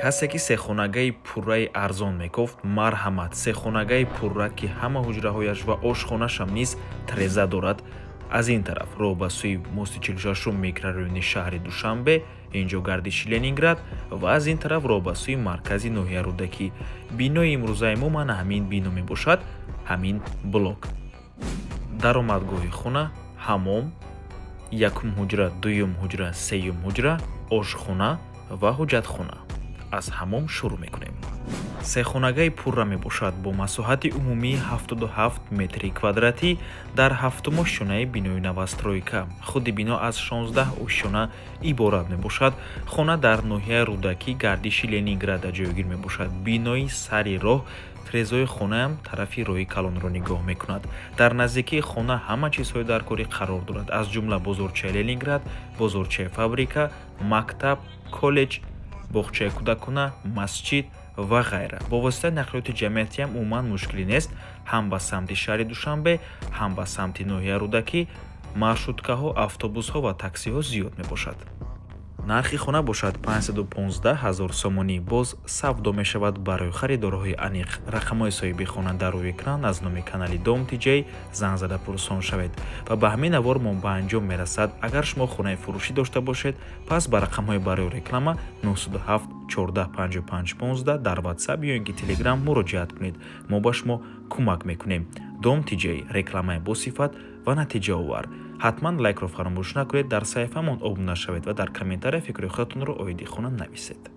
کسی که سه‌خانگی پوررای ارزان میگفت مرحمت سه‌خانگی پورра که همه حجره‌هایش و آشخانه‌اش هم نیز تریزه دارد از این طرف رو به سوی موست 46 میکرورایونی شهر دوشنبه اینجا گردشی لنینگراد و از این طرف رو به سوی مرکزی ناحیه رودکی بینای امروزه ما من همین بینا میباشد همین بلوک даромадгоҳи хона ҳаммом якум ҳуҷра дуюм ҳуҷра сеюм ҳуҷра ошхона ва ҳуҷҷатхона аз ҳаммом шурӯъ мекунем. сехонагаи пурра мебошад бо масоҳати умумии 77 метри квадратӣ дар ҳафтум ошёнаи бинои навастройка худи бино аз 16 ошёна иборат мебошад. хона дар ноҳияи рудакӣ гардиши ленинграда ҷойгир мебошад. бинои сари роҳ трезои хонаам тарафи роҳи калонро нигоҳ мекунад. дар наздикии хона ҳама чизҳои даркорӣ қарор дорад аз ҷумла бозорчаи ленинград, бозорчаи фабрика, мактаб, коллеҷ, боғчаи кӯдакона, масҷид ва ғайра. бо воситаи нақлиёти ҷамъиятиам умуман мушкилӣ нест. ҳам ба самти шаҳри душанбе ҳам ба самти ноҳияи рудакӣ маршруткаҳо, автобусҳо ва таксиҳо зиёд мебошад. нархи хона бошад 515 000 сомонӣ. боз савдо мешавад барои харидорҳои аниқ. рақамҳои соҳиби хона дар рӯи экран аз номи канали Dom TJ занг зада пурсон шавед ва ба ҳамин навор мо ба анҷом мерасад. агар шумо хонаи фурӯшӣ дошта бошед пас ба рақамҳои барои реклама 907 14 55 15 дар WhatsApp ё ин ки Telegram муроҷиат кунед. мо ба шумо кӯмак мекунем. Dom TJ рекламаи босифат ва натиҷаовар. ҳатман лайкро фаромӯш накунед, дар саҳифаамон обуна шавед ва дар комментария фикри худатонро оиди хона нависед.